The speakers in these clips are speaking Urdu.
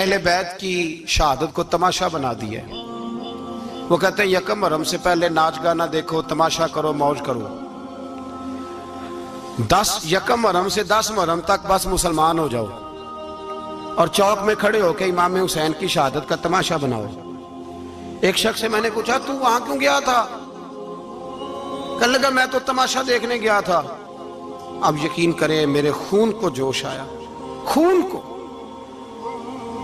اہل بیت کی شہادت کو تماشا بنا دیا ہے۔ وہ کہتے ہیں یکم محرم سے پہلے ناچ گانا دیکھو، تماشا کرو، موج کرو، 10 یکم محرم سے 10 محرم تک بس مسلمان ہو جاؤ اور چوک میں کھڑے ہو کے امام حسین کی شہادت کا تماشا بناؤ۔ ایک شخص سے میں نے پوچھا تو وہاں کیوں گیا تھا؟ کہنے لگا میں تو تماشا دیکھنے گیا تھا۔ اب یقین کریں میرے خون کو جوش آیا، خون کو۔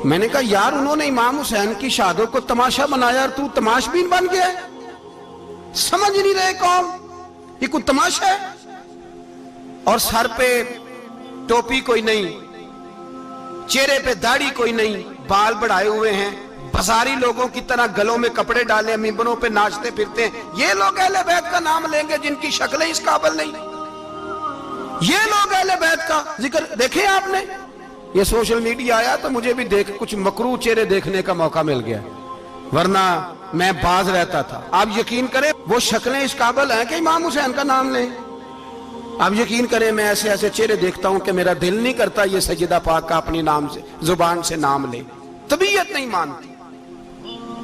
میں نے کہا یار انہوں نے امام حسین کی شہادت کو تماشا بنایا اور تو تماش بین بن گیا ہے؟ سمجھ نہیں رہے قوم یہ کوئی تماشا ہے؟ اور سر پہ ٹوپی کوئی نہیں، چہرے پہ داڑھی کوئی نہیں، بال بڑھائے ہوئے ہیں، بازاری لوگوں کی طرح گلوں میں کپڑے ڈالے ممبروں پہ ناچتے پھرتے ہیں۔ یہ لوگ اہل بیت کا نام لیں گے جن کی شکلیں اس قابل نہیں؟ یہ لوگ اہل بیت کا ذکر دیکھیں آپ نے؟ یہ سوشل میڈیا آیا تو مجھے بھی کچھ مکروہ چہرے دیکھنے کا موقع مل گیا، ورنہ میں باز رہتا تھا۔ آپ یقین کریں وہ شکلیں اس قابل ہیں کہ امام حسین کا نام لیں؟ آپ یقین کریں میں ایسے ایسے چہرے دیکھتا ہوں کہ میرا دل نہیں کرتا یہ سیدہ پاک کا اپنی نام سے زبان سے نام لے، طبیعت نہیں مانتی۔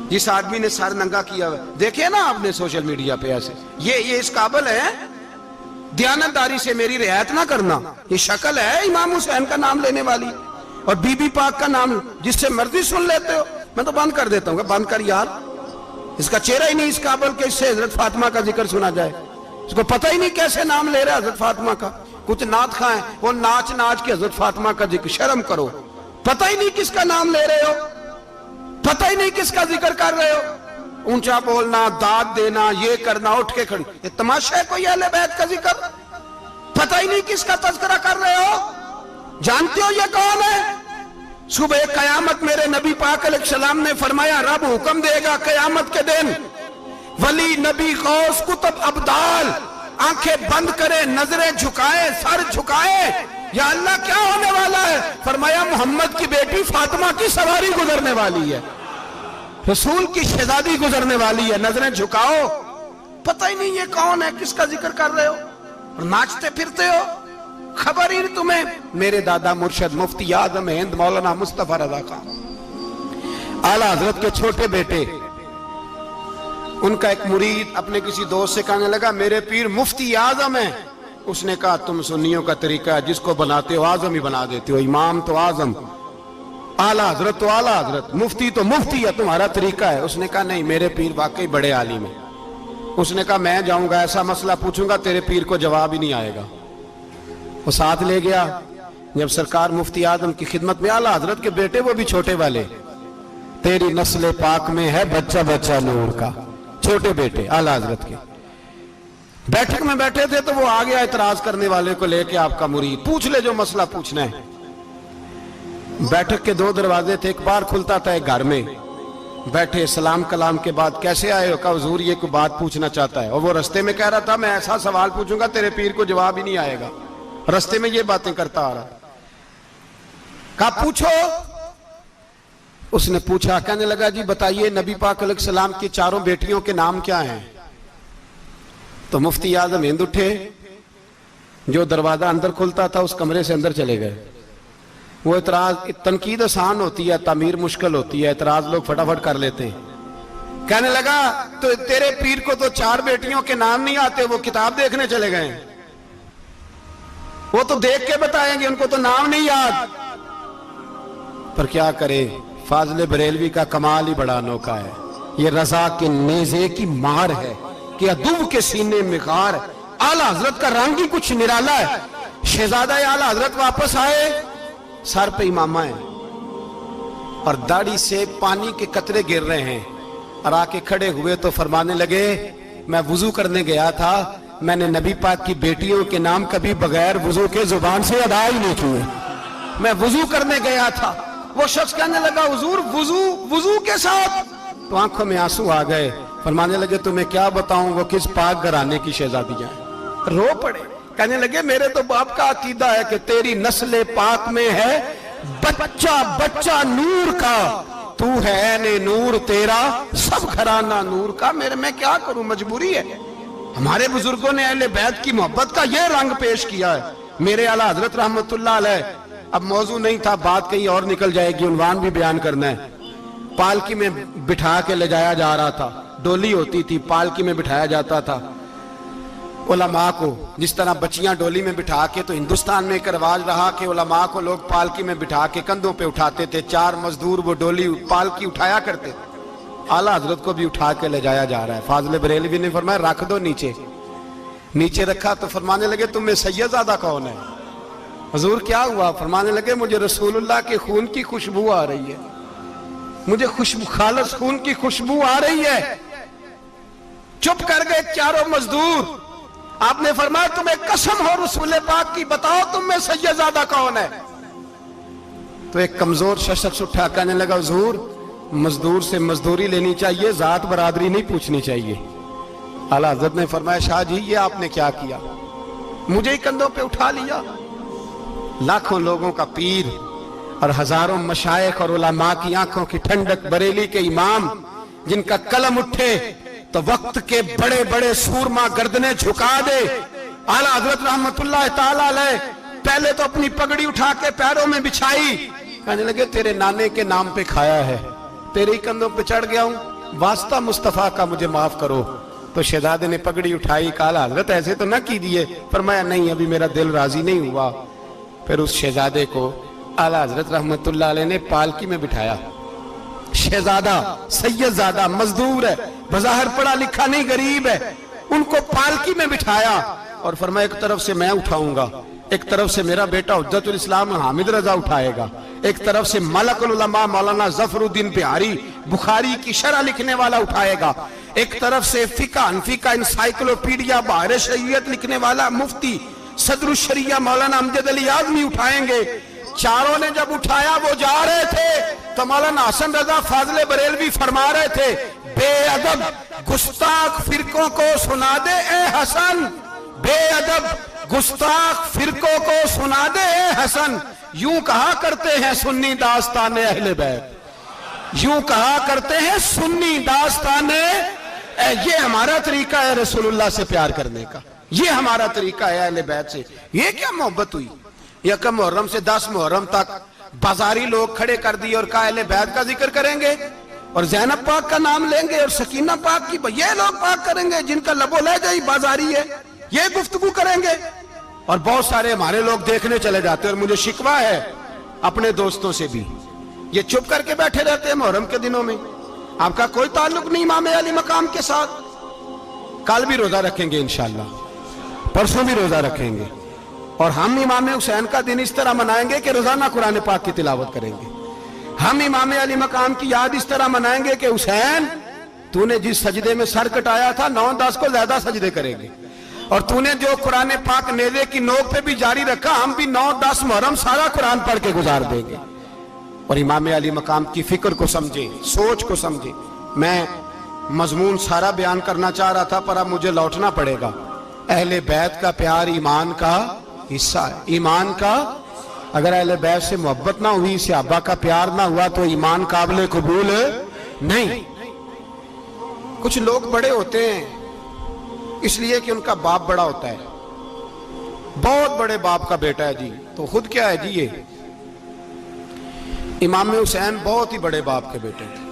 جس آدمی نے سر ننگا کیا ہوا دیکھیں نا آپ نے سوشل میڈیا پہ ایسے، یہ اس قابل ہے دیانتداری سے میری رعایت نہ کرنا؟ یہ شکل ہے امام حسین کا نام لینے والی؟ اور بی بی پاک کا نام جس سے مرضی سن لیتے ہو؟ میں تو بند کر دیتا ہوں کہ بند کر یار، اس کا چہرہ ہی نہیں اس قابل کہ اس سے حضرت فاطمہ کا ذکر سنا جائے۔ اس کو پتہ ہی نہیں کیسے نام لے رہا ہے حضرت فاطمہ کا۔ کچھ نعت خواہ ہیں وہ ناچ ناچ کے حضرت فاطمہ کا ذکر، شرم کرو، پتہ ہی نہیں کس کا نام لے رہے ہو، پتہ ہی نہیں کس کا ذکر کر رہے ہو، اونچا بولنا، داد دینا، یہ کرنا، اٹھ کے کھڑی، یہ تماشا ہے کوئی اہل بیت کا ذکر؟ پتہ ہی نہیں کس کا تذکرہ کر رہے ہو؟ جانتے ہو یہ کون ہے؟ صبح قیامت میرے نبی پاک علیہ السلام نے فرمایا رب حکم دے گا قیامت کے دن ولی نبی غوث کتب ابدال آنکھیں بند کرے، نظریں جھکائے، سر جھکائے، یا اللہ کیا ہونے والا ہے؟ فرمایا محمد کی بیٹی فاطمہ کی سواری گزرنے والی ہے، رسول کی شہزادی گزرنے والی ہے، نظریں جھکاؤ۔ پتہ ہی نہیں یہ کون ہے، کس کا ذکر کر رہے ہو اور ناچتے پھرتے ہو، خبر ہی تمہیں۔ میرے دادا مرشد مفتی اعظم ہند مولانا مصطفیٰ رضا خان اعلیٰ حضرت کے چھوٹے بیٹے، ان کا ایک مرید اپنے کسی دوست سے کہنے لگا میرے پیر مفتی اعظم ہیں۔ اس نے کہا تم سنیوں کا طریقہ ہے جس کو بناتے ہو اعظم ہی بنا دیتے ہو، امام تو اعظم، اعلیٰ حضرت تو اعلیٰ حضرت، مفتی تو مفتی ہے، تمہارا طریقہ ہے۔ اس نے کہا نہیں میرے پیر واقعی بڑے عالم ہیں۔ اس نے کہا میں جاؤں گا ایسا مسئلہ پوچھوں گا تیرے پیر کو جواب ہی نہیں آئے گا۔ وہ ساتھ لے گیا، جب سرکار مفتی اعظم کی خدمت میں، اعلیٰ حضرت کے بیٹے وہ بھی چھوٹے والے، تیری نسل پاک میں ہے بچہ بچہ نور کا، چھوٹے بیٹے اعلیٰ حضرت کے بیٹھک میں بیٹھے تھے تو وہ آ گیا اعتراض کرنے والے کو لے کے، آپ کا مرید پوچھ لے جو مسئلہ پوچھنا ہے۔ بیٹھک کے 2 دروازے تھے، ایک بار کھلتا تھا ایک گھر میں، بیٹھے سلام کلام کے بعد کیسے آئے ہو؟ کہا حضور یہ کوئی بات پوچھنا چاہتا ہے، اور وہ رستے میں کہہ رہا تھا میں ایسا سوال پوچھوں گا تیرے پیر کو جواب ہی نہیں آئے گا، رستے میں یہ باتیں کرتا آ رہا۔ کہا پوچھو۔ اس نے پوچھا، کہنے لگا جی بتائیے نبی پاک علیہ السلام کی 4 بیٹیوں کے نام کیا ہیں؟ تو مفتی اعظم ہند اٹھے، جو دروازہ اندر کھلتا تھا اس کمرے سے اندر چلے گئے۔ وہ اعتراض، تنقید آسان ہوتی ہے، تعمیر مشکل ہوتی ہے، اعتراض لوگ فٹافٹ کر لیتے ہیں۔ کہنے لگا تو تیرے پیر کو تو 4 بیٹیوں کے نام نہیں آتے، وہ کتاب دیکھنے چلے گئے ہیں، وہ تو دیکھ کے بتائیں گے، ان کو تو نام نہیں یاد۔ پر کیا کرے، فاضل بریلوی کا کمال ہی بڑا انوکھا ہے، یہ رضا کے نیزے کی مار ہے کہ عدو کے سینے میں غار۔ اعلیٰ حضرت کا رنگ ہی کچھ نرالا ہے۔ شہزادہ اعلیٰ حضرت واپس آئے، سر پہ امامہ ہے اور داڑھی سے پانی کے قطرے گر رہے ہیں، اور آ کے کھڑے ہوئے تو فرمانے لگے میں وضو کرنے گیا تھا، میں نے نبی پاک کی بیٹیوں کے نام کبھی بغیر وضو کے زبان سے ادا ہی نہیں کیے، میں وضو کرنے گیا تھا۔ وہ شخص کہنے لگا حضور وضو کے ساتھ؟ تو آنکھوں میں آنسو آ گئے، فرمانے لگے تمہیں کیا بتاؤں وہ کس پاک گھرانے کی شہزادیاں ہیں۔ رو پڑے، کہنے لگے میرے تو باپ کا عقیدہ ہے کہ تیری نسل پاک میں ہے بچہ بچہ نور کا، تو ہے عین نور تیرا سب گھرانہ نور کا۔ میرے میں کیا کروں، مجبوری ہے۔ ہمارے بزرگوں نے اہل بیت کی محبت کا یہ رنگ پیش کیا ہے۔ میرے اعلیٰ حضرت رحمت اللہ علیہ اب موضوع نہیں تھا, بات کہیں اور نکل جائے گی, عنوان بھی بیان کرنا ہے. پالکی میں بٹھا کے لے جایا جا رہا تھا, ڈولی ہوتی تھی, پالکی میں بٹھایا جاتا تھا علماء کو, جس طرح بچیاں ڈولی میں بٹھا کے, تو ہندوستان میں ایک رواج رہا کہ علماء کو لوگ پالکی میں بٹھا کے کندھوں پہ اٹھاتے تھے, 4 مزدور وہ ڈولی پالکی اٹھایا کرتے. اعلیٰ حضرت کو بھی اٹھا کے لے جایا جا رہا ہے. فاضل بریلوی نے فرمایا رکھ دو نیچے. نیچے رکھا تو فرمانے لگے تم میں سیدزادہ کون ہے؟ حضور کیا ہوا؟ فرمانے لگے مجھے رسول اللہ کے خون کی خوشبو آ رہی ہے, مجھے خالص خون کی خوشبو آ رہی ہے. چپ کر گئے چاروں مزدور. آپ نے فرمایا تمہیں قسم ہو رسول پاک کی, بتاؤ تم میں سیدزادہ کون ہے؟ تو ایک کمزور شخص اٹھا کہنے لگا حضور مزدور سے مزدوری لینی چاہیے, ذات برادری نہیں پوچھنی چاہیے. اعلیٰ حضرت نے فرمایا شاہ جی یہ آپ نے کیا کیا, مجھے ہی کندھوں پہ اٹھا لیا. لاکھوں لوگوں کا پیر اور ہزاروں مشائخ اور علماء کی آنکھوں کی ٹھنڈک, بریلی کے امام جن کا قلم اٹھے تو وقت کے بڑے بڑے سورما گردنیں جھکا دے. اعلیٰ حضرت رحمت اللہ تعالیٰ علیہ پہلے تو اپنی پگڑی اٹھا کے پیروں میں بچھائی, کہنے لگے تیرے نانے کے نام پہ کھایا ہے, تیرے ہی کندھوں پہ چڑھ گیا ہوں, واسطہ مصطفیٰ کا مجھے معاف کرو. تو شہزادے نے پگڑی اٹھائی, کہا اعلیٰ حضرت ایسے تو نہ کیجیے. فرمایا نہیں ابھی میرا دل راضی نہیں ہوا. پھر اس شہزادے کو اعلیٰ حضرت رحمت اللہ علیہ نے پالکی میں بٹھایا. شہزادہ سیدزادہ مزدور ہے, بظاہر پڑھا لکھا نہیں, غریب ہے, ان کو پالکی میں بٹھایا اور فرمایا ایک طرف سے میں اٹھاؤں گا, ایک طرف سے میرا بیٹا حجت الاسلام حامد رضا اٹھائے گا, ایک طرف سے ملک العلماء مولانا ظفر الدین بہاری بخاری کی شرح لکھنے والا اٹھائے گا, ایک طرف سے فقہ حنفی کا انسائیکلوپیڈیا بحر شریعت لکھنے والا مفتی صدر الشریعہ مولانا امجد علی اعظمی اٹھائیں گے. چاروں نے جب اٹھایا وہ جا رہے تھے تو مولانا حسن رضا فاضل بریلوی فرما رہے تھے بے ادب گستاخ فرقوں کو سنا دے اے حسن, بے ادب گستاخ فرقوں کو سنا دے اے حسن. یوں کہا کرتے ہیں سنی داستان اہل بیت, یوں کہا کرتے ہیں سنی داستان. یہ ہمارا طریقہ ہے رسول اللہ سے پیار کرنے کا, یہ ہمارا طریقہ ہے اہل بیت سے. یہ کیا محبت ہوئی؟ یکم محرم سے 10 محرم تک بازاری لوگ کھڑے کر دی اور کہا اہل بیت کا ذکر کریں گے اور زینب پاک کا نام لیں گے اور سکینہ پاک کی, یہ لوگ پاک کریں گے جن کا لب و لہجہ ہی بازاری ہے, یہ گفتگو کریں گے. اور بہت سارے ہمارے لوگ دیکھنے چلے جاتے ہیں, اور مجھے شکوہ ہے اپنے دوستوں سے بھی, یہ چپ کر کے بیٹھے رہتے ہیں محرم کے دنوں میں. آپ کا کوئی تعلق نہیں امام علی مقام کے ساتھ. کل بھی روزہ رکھیں گے انشاءاللہ, پرسوں بھی روزہ رکھیں گے, اور ہم امام حسین کا دن اس طرح منائیں گے کہ روزانہ قرآن پاک کی تلاوت کریں گے. ہم امام علی مقام کی یاد اس طرح منائیں گے کہ حسین تو نے جس سجدے میں سر کٹایا تھا 9-10 کو زیادہ سجدے کریں گے, اور تو نے جو قرآن پاک نیزے کی نوک پہ بھی جاری رکھا, ہم بھی 9-10 محرم سارا قرآن پڑھ کے گزار دیں گے. اور امام علی مقام کی فکر کو سمجھیں, سوچ کو سمجھیں. میں مضمون سارا بیان کرنا چاہ رہا تھا پر اب مجھے لوٹنا پڑے گا. اہل بیت کا پیار ایمان کا حصہ ہے, ایمان کا. اگر اہل بیت سے محبت نہ ہوئی, صحابہ کا پیار نہ ہوا تو ایمان قابل قبول نہیں. کچھ لوگ بڑے ہوتے ہیں اس لیے کہ ان کا باپ بڑا ہوتا ہے, بہت بڑے باپ کا بیٹا ہے جی, تو خود کیا ہے جی, یہ امام حسین بہت ہی بڑے باپ کے بیٹے تھے,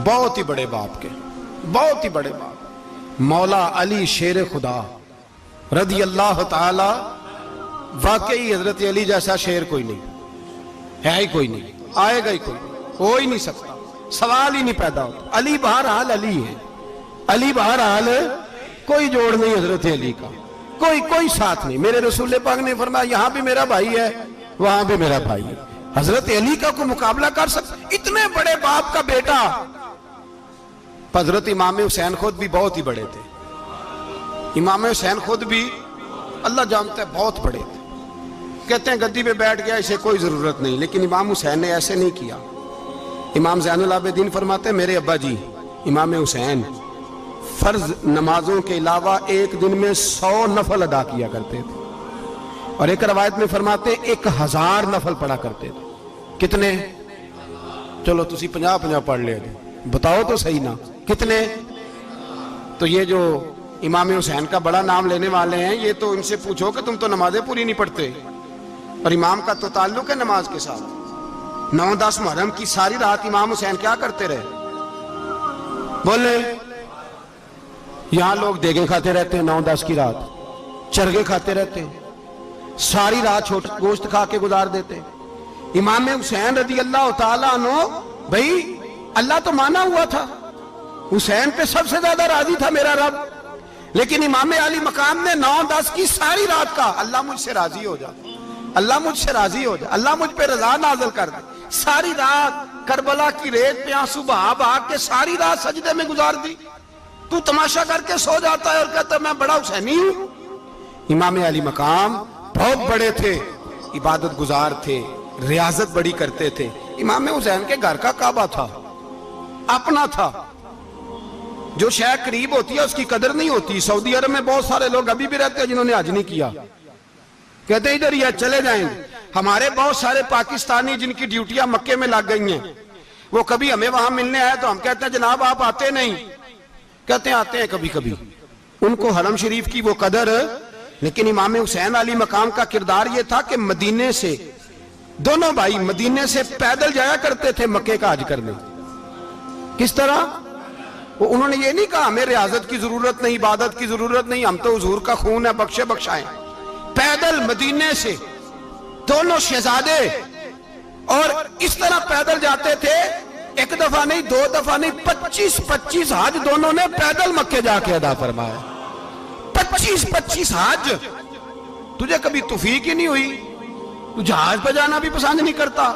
بہت ہی بڑے باپ کے, بہت ہی بڑے باپ. مولا علی شیر خدا رضی اللہ تعالی, واقعی حضرت علی جیسا شیر کوئی نہیں ہے, ہی کوئی نہیں, آئے گا ہی کوئی نہیں, ہو ہی نہیں سکتا, سوال ہی نہیں پیدا ہوتا. علی بہرحال علی ہے, علی بہرحال کوئی جوڑ نہیں حضرت علی کا, کوئی ساتھ نہیں. میرے رسول پاک نے فرمایا یہاں بھی میرا بھائی ہے, وہاں بھی میرا بھائی ہے. حضرت علی کا کوئی مقابلہ کر سکتا؟ اتنے بڑے باپ کا بیٹا. حضرت امام حسین خود بھی بہت ہی بڑے تھے, امام حسین خود بھی اللہ جانتا ہے بہت بڑے تھے. کہتے ہیں گدی پہ بیٹھ گیا اسے کوئی ضرورت نہیں, لیکن امام حسین نے ایسے نہیں کیا. امام زین العابدین فرماتے ہیں میرے ابا جی امام حسین فرض نمازوں کے علاوہ ایک دن میں 100 نفل ادا کیا کرتے تھے, اور ایک روایت میں فرماتے ہیں 1000 نفل پڑھا کرتے تھے. کتنے؟ چلو تسی 50 پڑھ لے, بتاؤ تو صحیح نا کتنے. تو یہ جو امام حسین کا بڑا نام لینے والے ہیں, یہ تو ان سے پوچھو کہ تم تو نمازیں پوری نہیں پڑھتے. اور امام کا تو تعلق ہے نماز کے ساتھ۔ 9-10 محرم کی ساری رات امام حسین کیا کرتے رہے؟ بولے یہاں لوگ دیگیں کھاتے رہتے ہیں 9-10 کی رات، چرگے کھاتے رہتے ہیں، ساری رات گوشت کھا کے گزار دیتے ہیں۔ امام حسین رضی اللہ تعالیٰ عنہ، بھائی اللہ تو مانا ہوا تھا، حسین پہ سب سے زیادہ راضی تھا میرا رب، لیکن امام علی مقام نے 9-10 کی ساری رات کا اللہ مجھ سے راضی ہو جا، اللہ مجھ سے راضی ہو جا، اللہ مجھ پہ رضا نازل کر دے۔ ساری رات کربلا کی ریت پہ آنسو بہا بہا کے ساری رات سجدے میں گزار دی، تو تماشا کر کے سو جاتا ہے اور کہتا ہے میں بڑا حسینی ہوں۔ امام علی مقام بہت بڑے تھے، عبادت گزار تھے، ریاضت بڑی کرتے تھے۔ امام حسین کے گھر کا کعبہ تھا، اپنا تھا، جو شے قریب ہوتی ہے اس کی قدر نہیں ہوتی۔ سعودی عرب میں بہت سارے لوگ ابھی بھی رہتے ہیں جنہوں نے حج نہیں کیا، کہتے ہیں ادھر یہ چلے جائیں گے۔ ہمارے بہت سارے پاکستانی جن کی ڈیوٹیاں مکے میں لگ گئی ہیں، وہ کبھی ہمیں وہاں ملنے آئے تو ہم کہتے ہیں جناب آپ آتے نہیں، کہتے ہیں آتے ہیں کبھی کبھی۔ ان کو حرم شریف کی وہ قدر، لیکن امام حسین علی مقام کا کردار یہ تھا کہ مدینے سے دونوں بھائی مدینے سے پیدل جایا کرتے تھے مکے کا حج کرنے۔ کس طرح؟ انہوں نے یہ نہیں کہا ہمیں ریاضت کی ضرورت نہیں، عبادت کی ضرورت نہیں، ہم تو حضور کا خون ہے، بخشے بخشائیں۔ پیدل مدینے سے دونوں شہزادے اور اس طرح پیدل جاتے تھے، ایک دفعہ نہیں، 2 دفعہ نہیں، 25 حج دونوں نے پیدل مکے جا کے ادا فرمایا۔ 25 حج۔ تجھے کبھی توفیق ہی نہیں ہوئی؟ تو جہاز پہ جانا بھی پسند نہیں کرتا،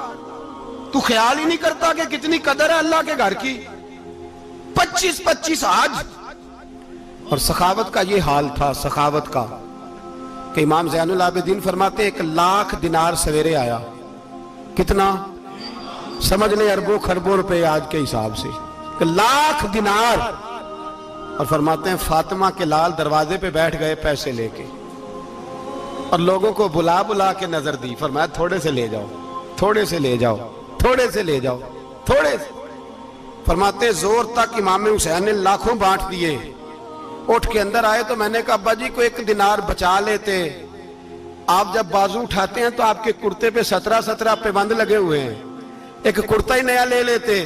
تو خیال ہی نہیں کرتا کہ کتنی قدر ہے اللہ کے گھر کی۔ 25 حج۔ اور سخاوت کا یہ حال تھا، سخاوت کا، کہ امام زین العابدین فرماتے ہیں 1,00,000 دینار سویرے آیا۔ کتنا؟ سمجھ لیں اربوں خربوں روپے آج کے حساب سے، 1,00,000 دینار۔ اور فرماتے ہیں فاطمہ کے لال دروازے پہ بیٹھ گئے پیسے لے کے، اور لوگوں کو بلا بلا کے نظر دی، فرمایا تھوڑے سے لے جاؤ، تھوڑے سے لے جاؤ، تھوڑے سے لے جاؤ، تھوڑے سے۔ فرماتے ہیں زور تک امام حسین نے لاکھوں بانٹ دیے۔ اٹھ کے اندر آئے تو میں نے کہا ابا جی کو 1 دینار بچا لیتے، آپ جب بازو اٹھاتے ہیں تو آپ کے کرتے پہ 17 پیبند لگے ہوئے ہیں، ایک کرتا ہی نیا لے لیتے۔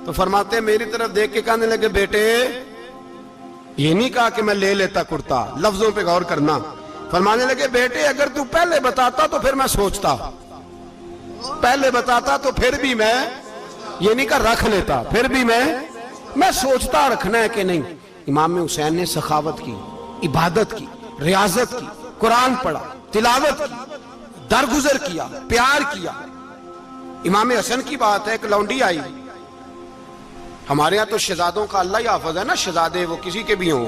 تو فرماتے ہیں میری طرف دیکھ کے کہنے لگے بیٹے یہ نہیں کہا کہ میں لے لیتا کرتا، لفظوں پہ غور کرنا۔ فرمانے لگے بیٹے اگر تو پہلے بتاتا تو پھر میں سوچتا، پہلے بتاتا تو پھر بھی میں یہ نہیں کہا رکھ لیتا، پھر بھی میں سوچتا رکھنا ہے کہ نہیں۔ امام حسین نے سخاوت کی، عبادت کی، ریاضت کی، قرآن پڑھا، تلاوت کی، درگزر کیا، پیار کیا۔ امام حسن کی بات ہے، ایک لونڈی آئی، ہمارے ہاں تو شہزادوں کا اللہ ہی حافظ ہے نا، شہزادے وہ کسی کے بھی ہوں،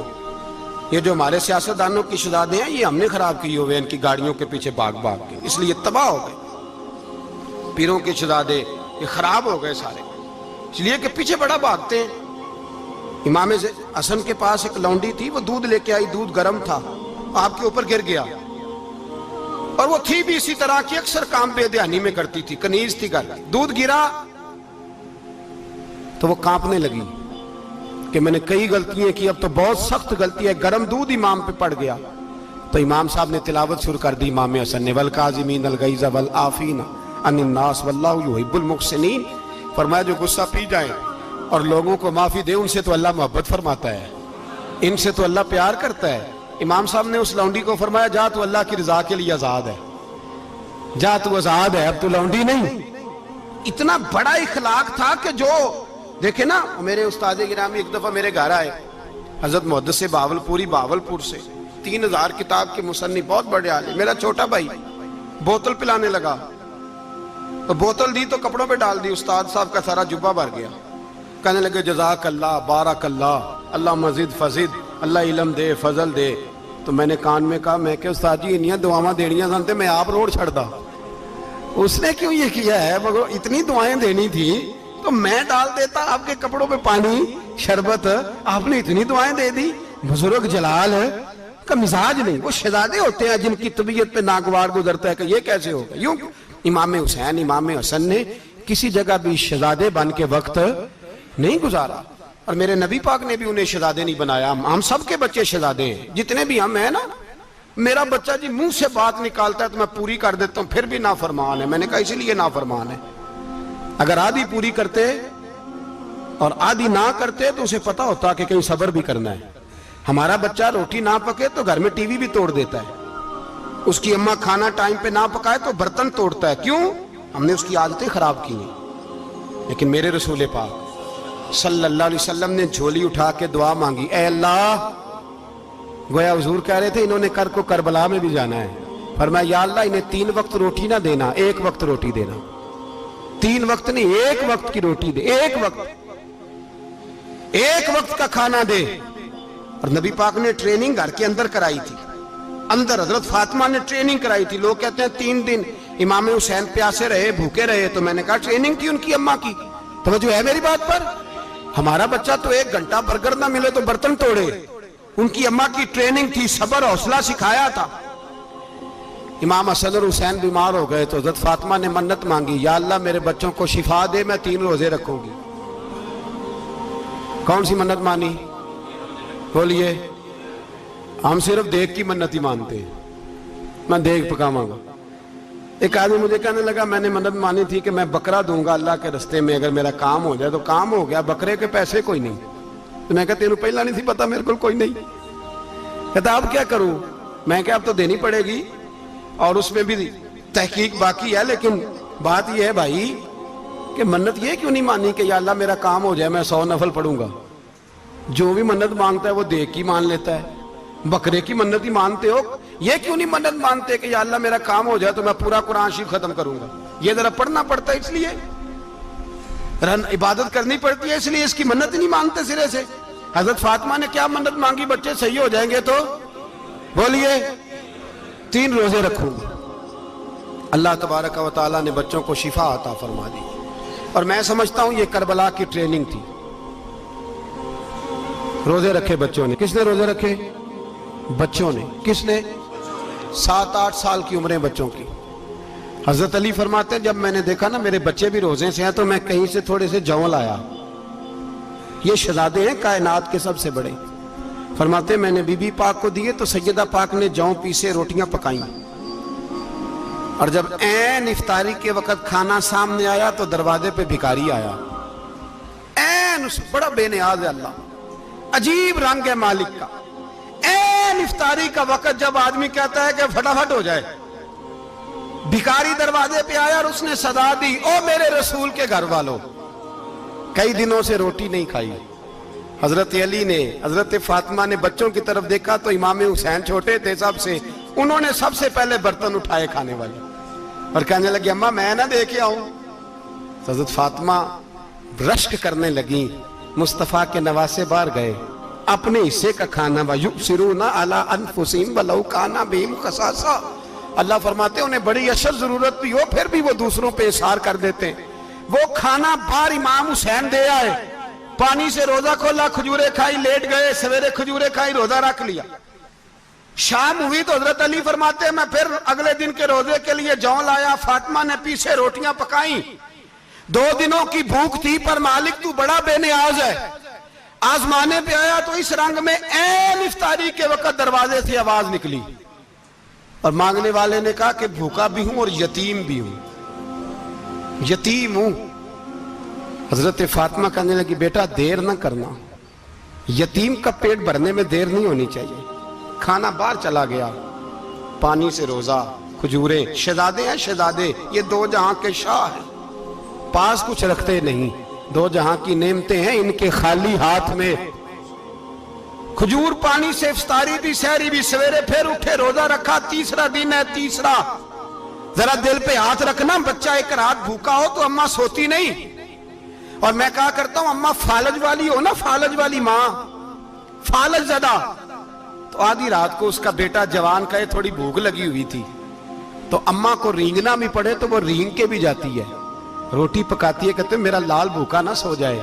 یہ جو ہمارے سیاستدانوں کی شہزادے ہیں یہ ہم نے خراب کیے ہوئے ان کی گاڑیوں کے پیچھے بھاگ بھاگ کے، اس لیے تباہ ہو گئے۔ پیروں کے شہزادے یہ خراب ہو گئے سارے، اس لیے کہ پیچھے بڑا بھاگتے ہیں۔ امام حسن کے پاس ایک لونڈی تھی، وہ دودھ لے کے آئی، دودھ گرم تھا، آپ کے اوپر گر گیا، اور وہ تھی بھی اسی طرح کی، اکثر کام بے دھیانی میں کرتی تھی، کنیز تھی گھر، دودھ گرا تو وہ کانپنے لگی کہ میں نے کئی غلطیاں کی، اب تو بہت سخت غلطی ہے، گرم دودھ امام پہ پڑ گیا۔ تو امام صاحب نے تلاوت شروع کر دی امام حسن نے، والکاظمین الغیظ والعافین عن الناس واللہ یحب المحسنین۔ فرمایا جو غصہ پی جائیں اور لوگوں کو معافی دے، ان سے تو اللہ محبت فرماتا ہے، ان سے تو اللہ پیار کرتا ہے۔ امام صاحب نے اس لونڈی کو فرمایا جا تو اللہ کی رضا کے لیے آزاد ہے، جا تو آزاد ہے، اب تو لونڈی نہیں۔ اتنا بڑا اخلاق تھا کہ جو دیکھیں نا، میرے استاد گرامی ایک دفعہ میرے گھر آئے، حضرت محدث باولپوری، باولپور سے، 3000 کتاب کے مصنف، بہت بڑے عالم، میرا چھوٹا بھائی بوتل پلانے لگا، تو بوتل دی تو کپڑوں پہ ڈال دی، استاد صاحب کا سارا جبہ بھر گیا، کہنے لگے جزاک اللہ، بارک اللہ، اللہ مزید فزید، اللہ علم دے، فضل دے۔ تو میں نے کان میں کہا، میں کہ استاد جی انیاں دعاواں دینیاں سنتے میں آپ روڑ چھڑ دا، اس نے کیوں یہ کیا ہے؟ مگر اتنی دعائیں دینی تھی تو میں ڈال دیتا آپ کے کپڑوں پہ پانی شربت، آپ نے اتنی دعائیں دے دی۔ بزرگ جلال کا مزاج نہیں، وہ شہزادے ہوتے ہیں جن کی طبیعت پہ ناگوار گزرتا ہے کہ یہ کیسے ہوگا۔ یوں امام حسین، امام حسن نے کسی جگہ بھی شہزادے بن کے وقت نہیں گزارا، اور میرے نبی پاک نے بھی انہیں شہزادے نہیں بنایا۔ ہم سب کے بچے شہزادے ہیں، جتنے بھی ہم ہیں نا، میرا بچہ جی منہ سے بات نکالتا ہے تو میں پوری کر دیتا ہوں، پھر بھی نافرمان ہے۔ میں نے کہا اسی لیے نافرمان ہے، اگر آدھی پوری کرتے اور آدھی نہ کرتے تو اسے پتا ہوتا کہ کہیں صبر بھی کرنا ہے۔ ہمارا بچہ روٹی نہ پکے تو گھر میں ٹی وی بھی توڑ دیتا ہے، اس کی اماں کھانا ٹائم پہ نہ پکائے تو برتن توڑتا ہے۔ کیوں؟ ہم نے اس کی عادتیں خراب کی ہیں۔ لیکن میرے رسول پاک صلی اللہ علیہ وسلم نے جھولی اٹھا کے دعا مانگی، اے اللہ، گویا حضور کہہ رہے تھے انہوں نے کر کو کربلا میں بھی جانا ہے، فرمایا یا اللہ انہیں 3 وقت روٹی نہ دینا، 1 وقت روٹی دینا، 3 وقت نہیں، 1 وقت کی روٹی دے، 1 وقت کا کھانا دے۔ اور نبی پاک نے ٹریننگ گھر کے اندر کرائی تھی، اندر حضرت فاطمہ نے ٹریننگ کرائی تھی۔ لوگ کہتے ہیں 3 دن امام حسین پیاسے رہے، بھوکے رہے، تو میں نے کہا ٹریننگ تھی ان کی اماں کی۔ توجہ ہے میری بات پر؟ ہمارا بچہ تو 1 گھنٹہ برگر نہ ملے تو برتن توڑے، ان کی اماں کی ٹریننگ تھی، صبر حوصلہ سکھایا تھا۔ امام حسن اور حسین بیمار ہو گئے تو حضرت فاطمہ نے منت مانگی، یا اللہ میرے بچوں کو شفا دے، میں 3 روزے رکھوں گی۔ کون سی منت مانی؟ بولیے۔ ہم صرف دیکھ کی منت ہی مانتے ہیں، میں دیکھ پکاواں گا۔ ایک آدمی مجھے کہنے لگا میں نے منت مانی تھی کہ میں بکرا دوں گا اللہ کے رستے میں، اگر میرا کام ہو جائے تو کام ہو گیا، بکرے کے پیسے کوئی نہیں۔ تو میں کہا تیرے پہلا نہیں تھی پتا، میرے کو کوئی نہیں۔ کہتا اب کیا کروں؟ میں کہا اب تو دینی پڑے گی، اور اس میں بھی تحقیق باقی ہے، لیکن بات یہ ہے بھائی کہ منت یہ کیوں نہیں مانی کہ یا اللہ میرا کام ہو جائے میں 100 نفل پڑھوں گا؟ جو بھی منت مانگتا ہے وہ دیکھ کی مان لیتا ہے، بکرے کی منت ہی مانتے ہو، یہ کیوں نہیں منت مانتے کہ یا اللہ میرا کام ہو جائے تو میں پورا قرآن شریف ختم کروں گا؟ یہ ذرا پڑھنا پڑتا ہے، اس لیے عبادت کرنی پڑتی ہے، اس لیے اس کی منت نہیں مانتے سرے سے۔ حضرت فاطمہ نے کیا منت مانگی؟ بچے صحیح ہو جائیں گے تو بولیے 3 روزے رکھوں گا۔ اللہ تبارک و تعالیٰ نے بچوں کو شفا عطا فرما دی، اور میں سمجھتا ہوں یہ کربلا کی ٹریننگ تھی۔ روزے رکھے بچوں نے، کس نے روزے رکھے؟ بچوں نے۔ کس نے؟ 7-8 سال کی عمریں بچوں کی۔ حضرت علی فرماتے ہیں جب میں نے دیکھا نا میرے بچے بھی روزے سے ہیں تو میں کہیں سے تھوڑے سے جوں لایا، یہ شہزادے ہیں کائنات کے سب سے بڑے۔ فرماتے ہیں میں نے بی بی پاک کو دیے تو سیدہ پاک نے جوں پیسے روٹیاں پکائیں، اور جب عین افطاری کے وقت کھانا سامنے آیا تو دروازے پہ بھکاری آیا، عین بڑا بے نیاز ہے اللہ، عجیب رنگ ہے مالک کا۔ عین افطاری کا وقت جب آدمی کہتا ہے کہ فٹافٹ ہو جائے، بھکاری دروازے پہ آیا اور اس نے صدا دی، او میرے رسول کے گھر والوں، کئی دنوں سے روٹی نہیں کھائی۔ حضرت علی نے، حضرت فاطمہ نے بچوں کی طرف دیکھا تو امام حسین چھوٹے تھے سب سے، انہوں نے سب سے پہلے برتن اٹھائے کھانے والے، اور کہنے لگے اماں میں نہ دے کے آؤں۔ حضرت فاطمہ رشک کرنے لگیں، مصطفیٰ کے نواسے باہر گئے، اپنے حصے کا کھانا وَيُؤْثِرُونَ عَلَىٰ أَنفُسِهِمْ وَلَوْ كَانَ بِهِمْ خَصَاصَةٌ، اللہ فرماتے ہیں انہیں بڑی اشد ضرورت بھی ہو پھر بھی وہ دوسروں پہ اثار کر دیتے ہیں۔ وہ کھانا باہر امام حسین دے آئے، پانی سے روزہ کھولا، کھجورے کھائی، لیٹ گئے، سویرے کھجورے کھائی، روزہ رکھ لیا۔ شام ہوئی تو حضرت علی فرماتے ہیں میں پھر اگلے دن کے روزے کے لیے جوں لایا، فاطمہ نے پیچھے روٹیاں پکائیں، 2 دنوں کی بھوک تھی، پر مالک تو بڑا بے نیاز ہے، آزمانے پہ آیا تو اس رنگ میں عین افطاری کے وقت دروازے سے آواز نکلی، اور مانگنے والے نے کہا کہ بھوکا بھی ہوں اور یتیم بھی ہوں، یتیم ہوں۔ حضرت فاطمہ کہنے لگی بیٹا دیر نہ کرنا، یتیم کا پیٹ بھرنے میں دیر نہیں ہونی چاہیے۔ کھانا باہر چلا گیا، پانی سے روزہ، کھجورے، شہزادے ہیں شہزادے، یہ 2 جہاں کے شاہ ہیں، پاس کچھ رکھتے نہیں، 2 جہاں کی نعمتیں ہیں ان کے خالی ہاتھ میں۔ کھجور پانی سے افطاری بھی، سحری بھی، سویرے پھر اٹھے، روزہ رکھا، تیسرا دن ہے، تیسرا۔ ذرا دل پہ ہاتھ رکھنا، بچہ ایک رات بھوکا ہو تو اماں سوتی نہیں، اور میں کہا کرتا ہوں اماں فالج والی ہو نا، فالج والی ماں، فالج زدہ، تو آدھی رات کو اس کا بیٹا جوان کہے تھوڑی بھوک لگی ہوئی تھی، تو اماں کو رینگنا بھی پڑے تو وہ رینگ کے بھی جاتی ہے، روٹی پکاتی ہے، کہتے ہیں میرا لال بھوکا نہ سو جائے۔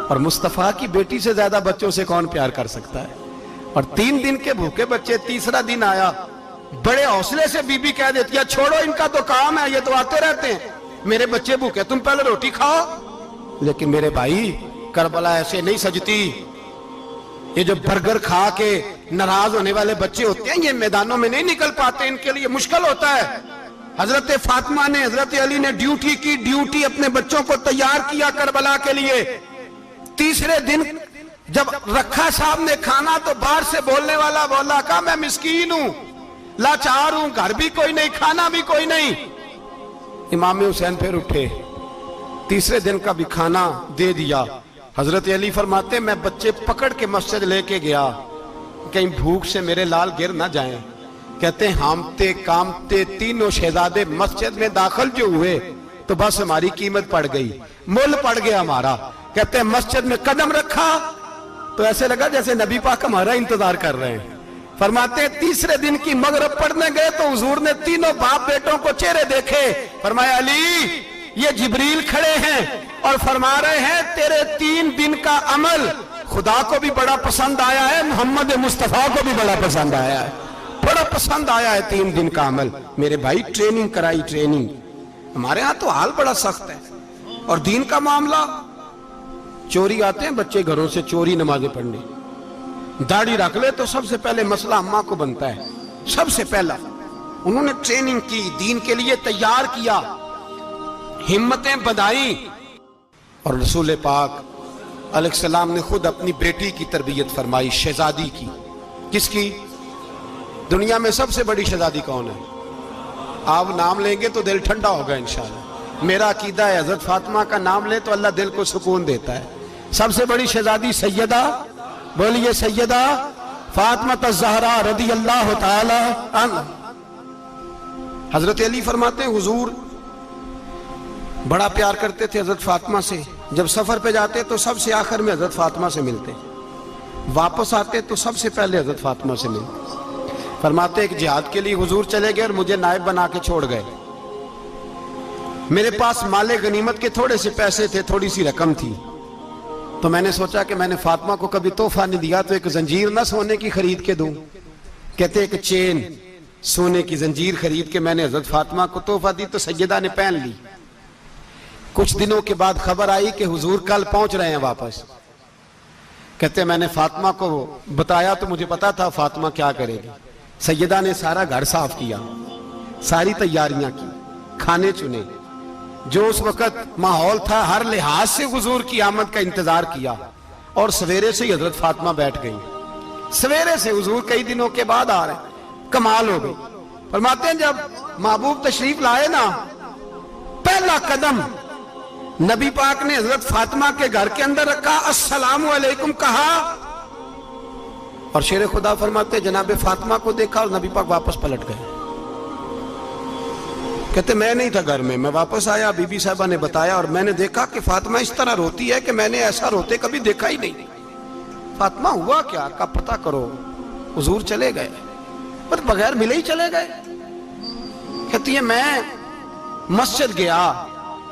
اور مصطفیٰ کی بیٹی سے زیادہ بچوں سے کون پیار کر سکتا ہے؟ اور 3 دن کے بھوکے بچے، تیسرا دن آیا، بڑے حوصلے سے بی بی کہہ دیتی ہے چھوڑو ان کا تو کام ہے، یہ تو آتے رہتے ہیں، میرے بچے بھوکے، تم پہلے روٹی کھاؤ۔ لیکن میرے بھائی کربلا ایسے نہیں سجتی، یہ جو برگر کھا کے ناراض ہونے والے بچے ہوتے ہیں، یہ میدانوں میں نہیں نکل پاتے، ان کے لیے مشکل ہوتا ہے۔ حضرت فاطمہ نے، حضرت علی نے ڈیوٹی کی، ڈیوٹی اپنے بچوں کو تیار کیا کربلا کے لیے۔ تیسرے دن جب رکھا صاحب نے کھانا تو باہر سے بولنے والا بولا، کہا میں مسکین ہوں، لاچار ہوں، گھر بھی کوئی نہیں، کھانا بھی کوئی نہیں۔ امام حسین پھر اٹھے، تیسرے دن کا بھی کھانا دے دیا۔ حضرت علی فرماتے میں بچے پکڑ کے مسجد لے کے گیا، کہیں بھوک سے میرے لال گر نہ جائیں۔ کہتے ہیں ہامتے کامتے تینوں شہزادے مسجد میں داخل جو ہوئے تو بس ہماری قیمت پڑ گئی، مول پڑ گیا ہمارا۔ کہتے ہیں مسجد میں قدم رکھا تو ایسے لگا جیسے نبی پاک ہمارا انتظار کر رہے ہیں۔ فرماتے ہیں تیسرے دن کی مغرب پڑھنے گئے تو حضور نے تینوں باپ بیٹوں کو چہرے دیکھے، فرمایا علی یہ جبریل کھڑے ہیں اور فرما رہے ہیں تیرے 3 دن کا عمل خدا کو بھی بڑا پسند آیا ہے، محمد مصطفیٰ کو بھی بڑا پسند آیا ہے، بڑا پسند آیا ہے 3 دن کا عمل۔ میرے بھائی ٹریننگ کرائی، ٹریننگ۔ ہمارے ہاں تو حال بڑا سخت ہے، اور دین کا معاملہ، چوری آتے ہیں بچے گھروں سے چوری نمازیں پڑھنے، داڑھی رکھ لے تو سب سے پہلے مسئلہ اماں کو بنتا ہے، سب سے پہلا۔ انہوں نے ٹریننگ کی، دین کے لیے تیار کیا، ہمتیں بدھائیں، اور رسول پاک علیہ السلام نے خود اپنی بیٹی کی تربیت فرمائی، شہزادی کی۔ کس کی؟ دنیا میں سب سے بڑی شہزادی کون ہے؟ آپ نام لیں گے تو دل ٹھنڈا ہوگا انشاءاللہ۔ میرا عقیدہ ہے حضرت فاطمہ کا نام لے تو اللہ دل کو سکون دیتا ہے۔ سب سے بڑی شہزادی سیدہ، بولیے سیدہ فاطمہ الزہرا رضی اللہ تعالی عنہ۔ حضرت علی فرماتے ہیں حضور بڑا پیار کرتے تھے حضرت فاطمہ سے، جب سفر پہ جاتے تو سب سے آخر میں حضرت فاطمہ سے ملتے، واپس آتے تو سب سے پہلے حضرت فاطمہ سے ملتے۔ فرماتے ایک جہاد کے لیے حضور چلے گئے اور مجھے نائب بنا کے چھوڑ گئے، میرے پاس مال غنیمت کے تھوڑے سے پیسے تھے، تھوڑی سی رقم تھی، تو میں نے سوچا کہ میں نے فاطمہ کو کبھی تحفہ نہیں دیا تو ایک زنجیر نہ سونے کی خرید کے دوں۔ کہتے ایک چین سونے کی زنجیر خرید کے میں نے حضرت فاطمہ کو تحفہ دی تو سیدہ نے پہن لی۔ کچھ دنوں کے بعد خبر آئی کہ حضور کل پہنچ رہے ہیں واپس۔ کہتے میں نے فاطمہ کو بتایا تو مجھے پتا تھا فاطمہ کیا کرے گی۔ سیدہ نے سارا گھر صاف کیا، ساری تیاریاں کی، کھانے چنے، جو اس وقت ماحول تھا ہر لحاظ سے حضور کی آمد کا انتظار کیا، اور سویرے سے ہی حضرت فاطمہ بیٹھ گئی۔ سویرے سے حضور کئی دنوں کے بعد آ رہے ہیں، کمال ہو گئی۔ فرماتے ہیں جب محبوب تشریف لائے نا، پہلا قدم نبی پاک نے حضرت فاطمہ کے گھر کے اندر رکھا، السلام علیکم کہا، اور شیر خدا فرماتے جناب فاطمہ کو دیکھا اور نبی پاک واپس پلٹ گئے۔ کہتے میں نہیں تھا گھر میں واپس آیا، بی بی صاحبہ نے بتایا اور میں نے دیکھا کہ فاطمہ اس طرح روتی ہے کہ میں نے ایسا روتے کبھی دیکھا ہی نہیں۔ فاطمہ ہوا کیا؟ کا پتہ کرو۔ حضور چلے گئے، پر بغیر ملے ہی چلے گئے۔ کہتی ہے میں مسجد گیا،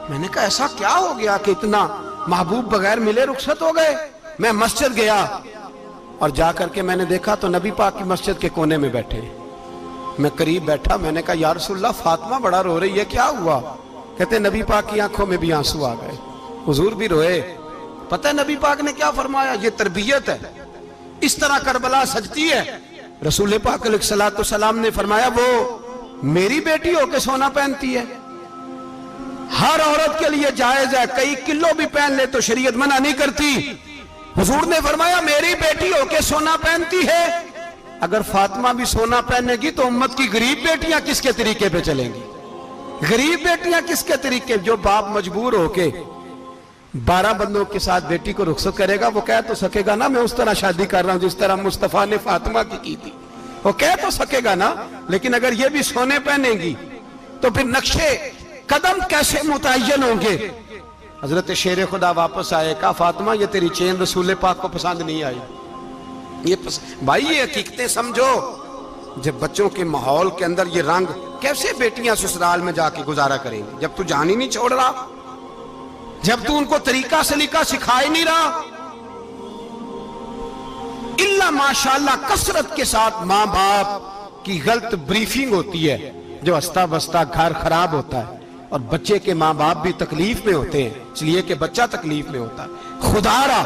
میں نے کہا ایسا کیا ہو گیا کہ اتنا محبوب بغیر ملے رخصت ہو گئے؟ میں مسجد گیا اور جا کر کے میں نے دیکھا تو نبی پاک کی مسجد کے کونے میں بیٹھے۔ میں قریب بیٹھا، میں نے کہا یا رسول اللہ فاطمہ بڑا رو رہی ہے، کیا ہوا؟ کہتے نبی پاک کی آنکھوں میں بھی آنسو آ گئے، حضور بھی روئے۔ پتہ ہے نبی پاک نے کیا فرمایا؟ یہ تربیت ہے، اس طرح کربلا سجتی ہے۔ رسول پاک علیہ السلام نے فرمایا وہ میری بیٹی ہو کے سونا پہنتی ہے، ہر عورت کے لیے جائز ہے، کئی کلو بھی پہن لے تو شریعت منع نہیں کرتی۔ حضور نے فرمایا میری بیٹی ہو کے سونا پہنتی ہے، اگر فاطمہ بھی سونا پہنے گی تو امت کی غریب بیٹیاں کس کے طریقے پہ چلیں گی؟ غریب بیٹیاں کس کے طریقے؟ جو باپ مجبور ہو کے 12 بندوں کے ساتھ بیٹی کو رخصت کرے گا وہ کہہ تو سکے گا نا میں اس طرح شادی کر رہا ہوں جس طرح مصطفیٰ نے فاطمہ کی تھی، وہ کہہ تو سکے گا نا، لیکن اگر یہ بھی سونے پہنے گی تو پھر نقشے قدم کیسے متعین ہوں گے؟ حضرت شیر خدا واپس آئے، کہا فاطمہ یہ تیری چین رسول پاک کو پسند نہیں آئی۔ بھائی یہ حقیقتیں سمجھو، جب بچوں کے ماحول کے اندر یہ رنگ، کیسے بیٹیاں سسرال میں جا کے گزارا کریں گی جب تو جان ہی نہیں چھوڑ رہا، جب تو ان کو طریقہ سلیقہ سکھا ہی نہیں رہا؟ اللہ ماشاءاللہ کثرت کے ساتھ ماں باپ کی غلط بریفنگ ہوتی ہے، جو ہستا بستا گھر خراب ہوتا ہے، اور بچے کے ماں باپ بھی تکلیف میں ہوتے ہیں، اس لیے کہ بچہ تکلیف میں ہوتا ہے۔ خدا را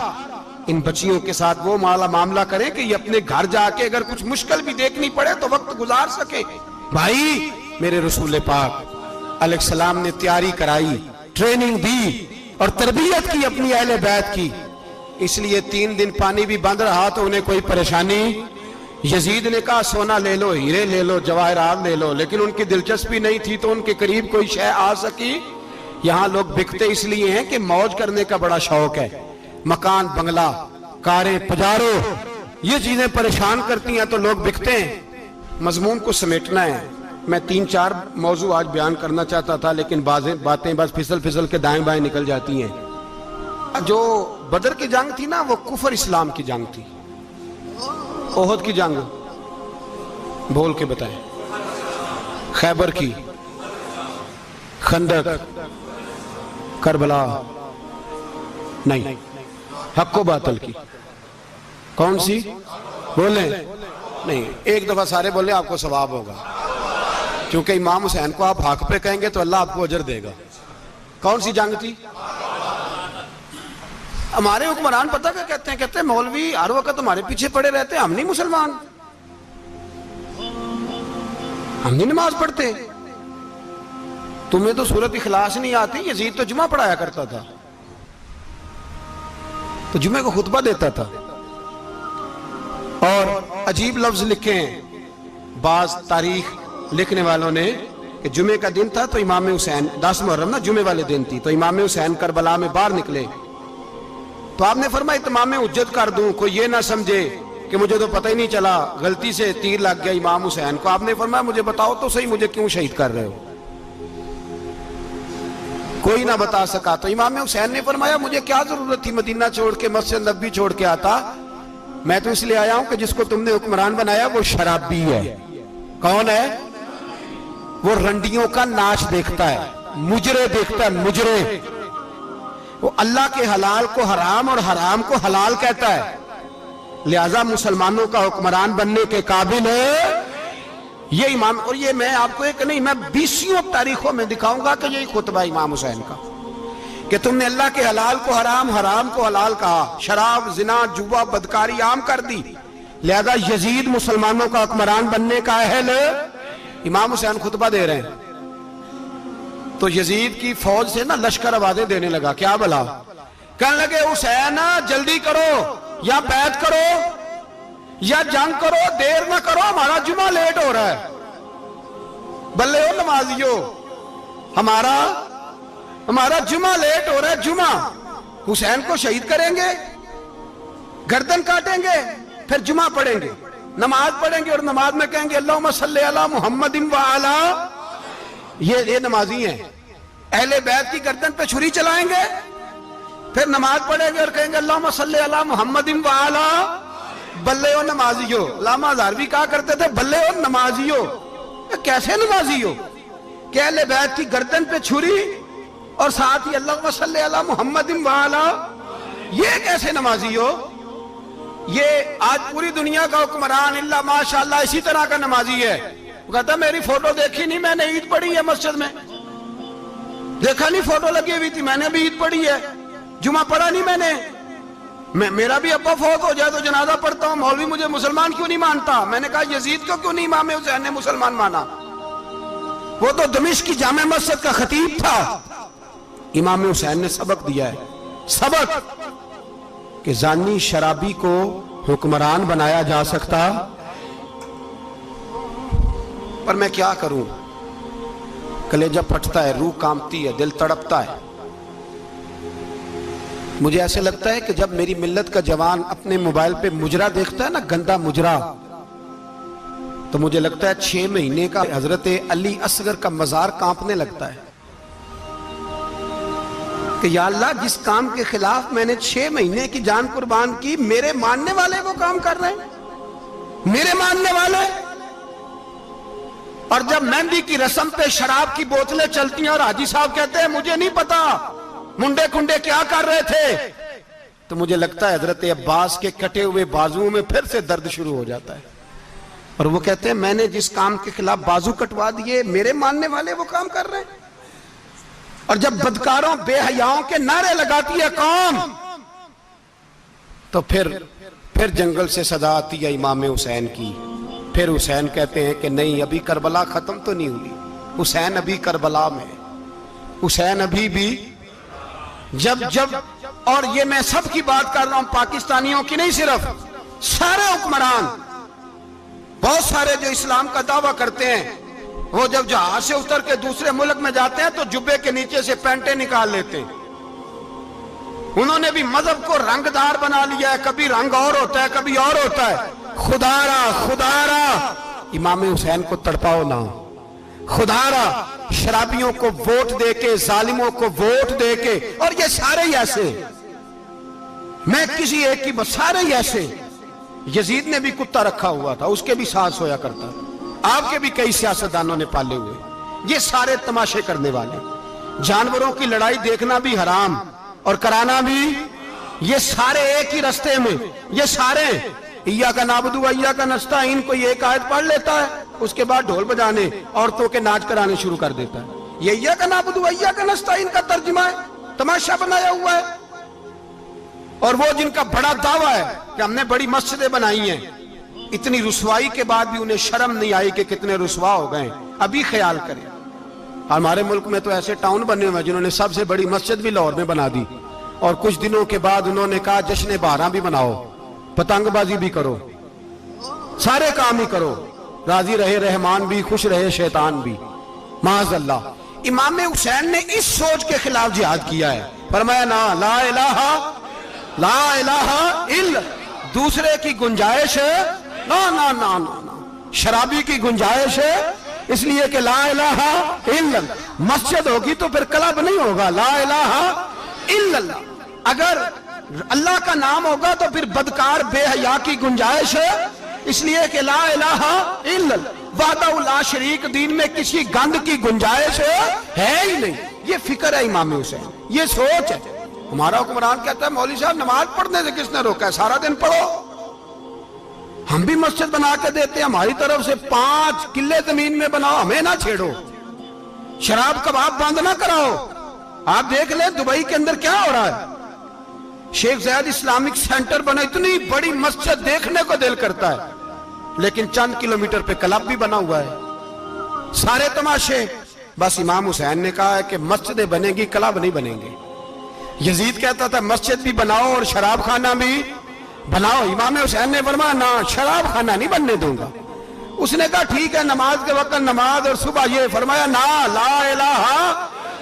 ان بچیوں کے ساتھ وہ معاملہ کریں کہ یہ اپنے گھر جا کے اگر کچھ مشکل بھی دیکھنی پڑے تو وقت گزار سکے. بھائی میرے رسول پاک علیہ السلام نے تیاری کرائی، ٹریننگ دی اور تربیت کی اپنی اہل بیت کی، اس لیے 3 دن پانی بھی بند رہا تو انہیں کوئی پریشانی. یزید نے کہا سونا لے لو، ہیرے لے لو، جواہرات لے لو، لیکن ان کی دلچسپی نہیں تھی تو ان کے قریب کوئی شے آ سکی. یہاں لوگ بکتے اس لیے ہیں کہ موج کرنے کا بڑا شوق ہے، مکان بنگلہ کاریں پجارو یہ چیزیں پریشان کرتی ہیں تو لوگ بکتے ہیں. مضمون کو سمیٹنا ہے. میں 3-4 موضوع آج بیان کرنا چاہتا تھا لیکن باتیں بس پھسل کے دائیں بائیں نکل جاتی ہیں. جو بدر کی جنگ تھی نا وہ کفر اسلام کی جنگ تھی. احد کی جنگ بول کے بتائیں. خیبر کی، خندق، کربلا نہیں، حق و باطل کی. کون سی بولیں؟ نہیں، ایک دفعہ سارے بولیں آپ کو ثواب ہوگا، کیونکہ امام حسین کو آپ حق پہ کہیں گے تو اللہ آپ کو اجر دے گا. کون سی جنگ تھی؟ ہمارے حکمران پتہ کیا کہتے ہیں مولوی ہر وقت ہمارے پیچھے پڑے رہتے ہیں، ہم نہیں مسلمان، ہم نہیں نماز پڑھتے، تمہیں تو سورۃ اخلاص نہیں آتی. یزید تو جمعہ پڑھایا کرتا تھا، تو جمعے کو خطبہ دیتا تھا. اور عجیب لفظ لکھے ہیں بعض تاریخ لکھنے والوں نے کہ جمعے کا دن تھا تو امام حسین 10 محرم نا جمعے والے دن تھی، تو امام حسین کربلا میں باہر نکلے تو آپ نے فرمایا اتمام حجت کر دوں، کوئی یہ نہ سمجھے کہ مجھے تو پتہ ہی نہیں چلا، غلطی سے تیر لگ گیا امام حسین کو. آپ نے فرمایا مجھے بتاؤ تو صحیح مجھے کیوں شہید کر رہے ہو؟ کوئی نہ بتا سکا. تو امام حسین نے فرمایا مجھے کیا ضرورت تھی مدینہ چھوڑ کے مسجد نبوی چھوڑ کے آتا، میں تو اس لیے آیا ہوں کہ جس کو تم نے حکمران بنایا وہ شرابی ہے. کون ہے؟ وہ رنڈیوں کا ناچ دیکھتا ہے، مجرے دیکھتا ہے، مجرے. وہ اللہ کے حلال کو حرام اور حرام کو حلال کہتا ہے، لہذا مسلمانوں کا حکمران بننے کے قابل ہے یہ امام. اور یہ میں آپ کو ایک نہیں، میں 20 تاریخوں میں دکھاؤں گا کہ یہی خطبہ امام حسین کا کہ تم نے اللہ کے حلال کو حرام، حرام کو حلال کہا، شراب، زنا، جوا، بدکاری عام کر دی، لہذا یزید مسلمانوں کا حکمران بننے کا اہل ہے. امام حسین خطبہ دے رہے ہیں تو یزید کی فوج سے نا لشکر آوازیں دینے لگا. کیا بلا؟ کہنے لگے حسین جلدی کرو، یا بیعت کرو یا جنگ کرو، دیر نہ کرو، ہمارا جمعہ لیٹ ہو رہا ہے. بلے ہو نمازیو، ہمارا جمعہ لیٹ ہو رہا ہے. جمعہ حسین کو شہید کریں گے، گردن کاٹیں گے، پھر جمعہ پڑھیں گے، نماز پڑھیں گے اور نماز میں کہیں گے اللہم صلی علی محمد وعلا. یہ نمازی ہیں. اہل بیت کی گردن پہ چھری چلائیں گے، پھر نماز پڑھیں گے اور کہیں گے اللہم صلی علی محمد وعلا. بلے ہو نمازیو. علامہ ہزاروی کہا کرتے تھے بلے ہو نمازیو. کیسے نمازیو کہ اہل بیت کی گردن پہ چھری اور ساتھ ہی اللہم صلی علی محمد وعلا؟ یہ کیسے نمازی ہو؟ یہ آج پوری دنیا کا حکمران اللہ ماشاءاللہ اسی طرح کا نمازی ہے. وہ کہتا میری فوٹو دیکھی نہیں، میں نے عید پڑھی ہے مسجد میں، دیکھا نہیں فوٹو لگی ہوئی تھی، میں نے بھی عید پڑھی ہے، جمعہ پڑھا نہیں میں نے. میرا بھی ابا فوت ہو جائے تو جنازہ پڑھتا ہوں، مولوی مجھے مسلمان کیوں نہیں مانتا؟ میں نے کہا یزید کو کیوں نہیں امام حسین نے مسلمان مانا؟ وہ تو دمشق کی جامع مسجد کا خطیب تھا. امام حسین نے سبق دیا ہے، سبق کہ زانی شرابی کو حکمران بنایا جا سکتا. پر میں کیا کروں، کلیجہ پھٹتا ہے، روح کانپتی ہے، دل تڑپتا ہے. مجھے ایسے لگتا ہے کہ جب میری ملت کا جوان اپنے موبائل پہ مجرا دیکھتا ہے نا، گندا مجرا، تو مجھے لگتا ہے 6 مہینے کا حضرت علی اصغر کا مزار کانپنے لگتا ہے کہ یا اللہ جس کام کے خلاف میں نے 6 مہینے کی جان قربان کی، میرے ماننے والے وہ کام کر رہے ہیں، میرے ماننے والے. اور جب مہندی کی رسم پہ شراب کی بوتلیں چلتی ہیں اور حاجی صاحب کہتے ہیں مجھے نہیں پتا منڈے کنڈے کیا کر رہے تھے، تو مجھے لگتا ہے حضرت عباس کے کٹے ہوئے بازوؤں میں پھر سے درد شروع ہو جاتا ہے. اور وہ کہتے ہیں میں نے جس کام کے خلاف بازو کٹوا دیے، میرے ماننے والے وہ کام کر رہے ہیں. اور جب بدکاروں بے حیاؤں کے نعرے لگاتی ہے قوم تو پھر جنگل سے صدا آتی ہے امام حسین کی. پھر حسین کہتے ہیں کہ نہیں، ابھی کربلا ختم تو نہیں ہوئی، حسین ابھی کربلا میں، حسین ابھی بھی جب اور یہ میں سب کی بات کر رہا ہوں، پاکستانیوں کی نہیں، صرف سارے حکمران، بہت سارے جو اسلام کا دعویٰ کرتے ہیں، وہ جب جہاز سے اتر کے دوسرے ملک میں جاتے ہیں تو جبے کے نیچے سے پینٹیں نکال لیتے ہیں. انہوں نے بھی مذہب کو رنگدار بنا لیا ہے، کبھی رنگ اور ہوتا ہے کبھی اور ہوتا ہے. خدا را امام حسین کو تڑپاؤ نہ، خدا را شرابیوں کو ووٹ دے کے، ظالموں کو ووٹ دے کے، اور یہ سارے ہی ایسے، میں کسی ایک کی بس، سارے ہی ایسے. یزید نے بھی کتا رکھا ہوا تھا، اس کے بھی ساتھ سویا کرتا تھا، آپ کے بھی کئی سیاستدانوں نے پالے ہوئے. یہ سارے تماشے کرنے والے، جانوروں کی لڑائی دیکھنا بھی حرام اور کرانا بھی، یہ سارے ایک ہی رستے میں، یہ سارے ایاک نعبد و ایاک نستعین کوئی ایک آیت پڑھ لیتا ہے، اس کے بعد ڈھول بجانے، عورتوں کے ناچ کرانے شروع کر دیتا ہے. یہ ایاک نعبد و ایاک نستعین کا ترجمہ ہے، تماشا بنایا ہوا ہے. اور وہ جن کا بڑا دعویٰ ہے کہ ہم نے بڑی مسجدیں بنائی ہیں، اتنی رسوائی کے بعد بھی انہیں شرم نہیں آئی کہ کتنے رسوا ہو گئے. ابھی خیال کریں، ہمارے ملک میں تو ایسے ٹاؤن بنے ہوئے جنہوں نے سب سے بڑی مسجد بھی لاہور میں بنا دی، اور کچھ دنوں کے بعد انہوں نے کہا جشن بہاراں بھی بناؤ، پتنگ بازی بھی کرو، سارے کام ہی کرو، راضی رہے رحمان بھی، خوش رہے شیطان بھی. معاذ اللہ. امام حسین نے اس سوچ کے خلاف جہاد کیا ہے، فرمایا نا لا الہ الا، دوسرے کی گنجائش ہے نا، شرابی کی گنجائش ہے، اس لیے کہ لا الہ الا، مسجد ہوگی تو پھر کلب نہیں ہوگا. لا الہ الا اللہ، اگر اللہ کا نام ہوگا تو پھر بدکار بے حیا کی گنجائش ہے، اس لیے کہ لا الہ الا اللہ، وحدہ لا شریک، دین میں کسی گند کی گنجائش ہے ہی نہیں. یہ فکر ہے امام حسین، یہ سوچ ہے. ہمارا حکمران کہتا ہے مولوی صاحب نماز پڑھنے سے کس نے روکا ہے، سارا دن پڑھو. ہم بھی مسجد بنا کے دیتے ہیں، ہماری طرف سے 5 کلے زمین میں بناؤ، ہمیں نہ چھیڑو. شراب کباب بند نہ کراؤ. آپ دیکھ لیں دبئی کے اندر کیا ہو رہا ہے، شیخ زید اسلامک سینٹر بنا، اتنی بڑی مسجد دیکھنے کو دل کرتا ہے، لیکن چند کلومیٹر پہ کلب بھی بنا ہوا ہے، سارے تماشے. بس امام حسین نے کہا ہے کہ مسجدیں بنیں گی، کلب نہیں بنیں گے. یزید کہتا تھا مسجد بھی بناؤ اور شراب خانہ بھی بناؤ. امام حسین نے فرمایا نہ، شراب خانہ نہیں بننے دوں گا. اس نے کہا ٹھیک ہے، نماز کے وقت نماز اور صبح یہ. فرمایا نا لا الہ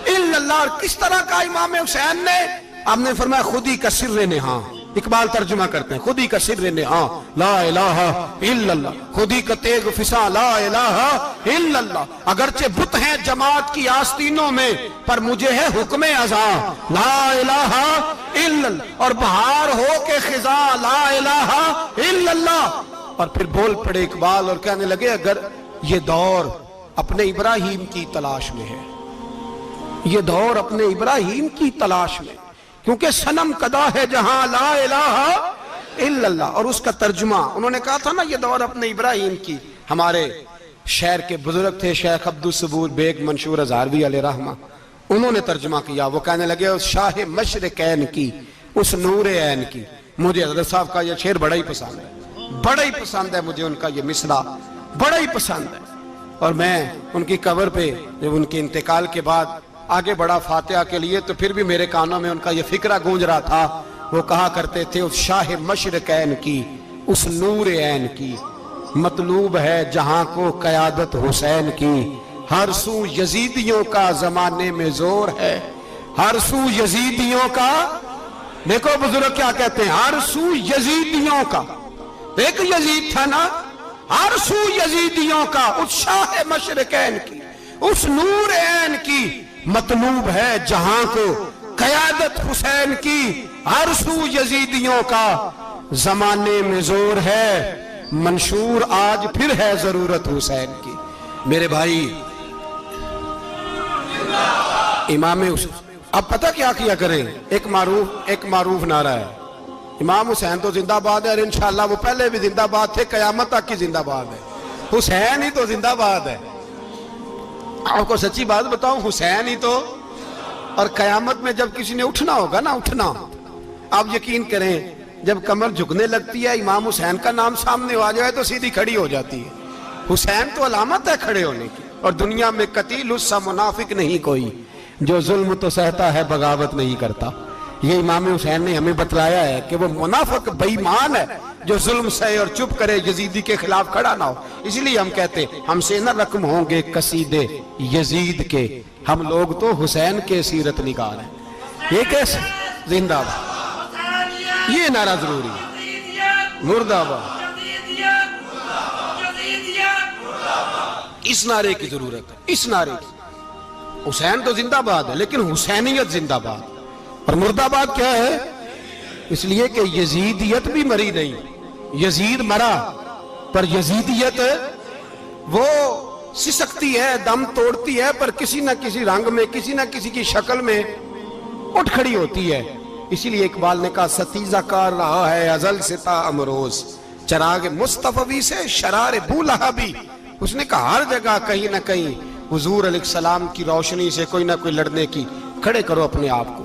الا اللہ. اور کس طرح کا امام حسین نے، آپ نے فرمایا خود ہی کا سر نہاں. اقبال ترجمہ کرتے ہیں، خود ہی کا سر نہاں لا الہ الا اللہ، خود ہی کا تیغ فساں لا الہ الا اللہ. اگرچہ بت ہیں جماعت کی آستینوں میں، پر مجھے ہے حکم ازاں لا الہ الا اللہ. اور بہار ہو کے خزاں لا الہ الا اللہ. اور پھر بول پڑے اقبال اور کہنے لگے اگر یہ دور اپنے ابراہیم کی تلاش میں ہے، یہ دور اپنے ابراہیم کی تلاش میں، کیونکہ صنم کدا ہے جہاں لا الہ الا اللہ. اور اس کا ترجمہ انہوں نے کہا تھا نا یہ دور اپنے ابراہیم کی. ہمارے شہر کے بزرگ تھے شیخ عبدالصبور بیگ منشور ہزاروی علیہ رحمہ، انہوں نے ترجمہ کیا. وہ کہنے لگے اس شاہ مشرقین کی، اس نور عین کی. مجھے حضرت صاحب کا یہ شعر بڑا ہی پسند ہے، بڑا ہی پسند ہے مجھے، ان کا یہ مصرع بڑا ہی پسند ہے. اور میں ان کی قبر پہ جب ان کے انتقال کے بعد آگے بڑھا فاتحہ کے لیے تو پھر بھی میرے کانوں میں ان کا یہ فکرہ گونج رہا تھا. وہ کہا کرتے تھے اس شاہ مشرقین کی، اس نور عین کی، مطلوب ہے جہاں کو قیادت حسین کی. ہر سو یزیدیوں کا زمانے میں زور ہے، ہر سو یزیدیوں کا. دیکھو بزرگ کیا کہتے ہیں، ہر سو یزیدیوں کا. ایک یزید تھا نا، ہر سو یزیدیوں کا، اس شاہ مشرقین کی، اس نور عین کی، مطلوب ہے جہاں کو قیادت حسین کی. ہر سو یزیدیوں کا زمانے میں زور ہے، منشور آج پھر ہے ضرورت حسین کی. میرے بھائی امام حسین، اب پتہ کیا کیا کریں، ایک معروف نعرہ ہے، امام حسین تو زندہ باد ہے، اور انشاءاللہ وہ پہلے بھی زندہ باد تھے، قیامت تک کی زندہ باد ہے. حسین ہی تو زندہ باد ہے. آپ کو سچی بات بتاؤں، حسین ہی تو. اور قیامت میں جب کسی نے اٹھنا ہوگا نا، اٹھنا، آپ یقین کریں جب کمر جھکنے لگتی ہے امام حسین کا نام سامنے آ جائے تو سیدھی کھڑی ہو جاتی ہے. حسین تو علامت ہے کھڑے ہونے کی. اور دنیا میں قتیل اس سا منافق نہیں کوئی جو ظلم تو سہتا ہے بغاوت نہیں کرتا. یہ امام حسین نے ہمیں بتلایا ہے کہ وہ منافق بے ایمان ہے جو ظلم سہے اور چپ کرے، یزیدی کے خلاف کھڑا نہ ہو. اس لیے ہم کہتے ہم سے نہ رقم ہوں گے قصیدے یزید کے، ہم لوگ تو حسین کے سیرت نگار ہیں. یہ کیسے زندہ باد، یہ نعرہ ضروری ہے. مرد آباد، اس نعرے کی ضرورت ہے. اس نعرے کی حسین تو زندہ باد ہے لیکن حسینیت زندہ باد. اور مرد آباد کیا ہے؟ اس لیے کہ یزیدیت بھی مری نہیں. یزید مرا پر یزیدیت وہ سسکتی ہے، دم توڑتی ہے، پر کسی نہ کسی رنگ میں، کسی نہ کسی کی شکل میں اٹھ کھڑی ہوتی ہے. اسی لیے اقبال نے کہا ستیزہ کار رہا ہے ازل سے تا امروز، چراغ مصطفی سے شرار بولہبی. اس نے کہا ہر جگہ کہیں نہ کہیں حضور علیہ السلام کی روشنی سے کوئی نہ کوئی لڑنے کی. کھڑے کرو اپنے آپ کو.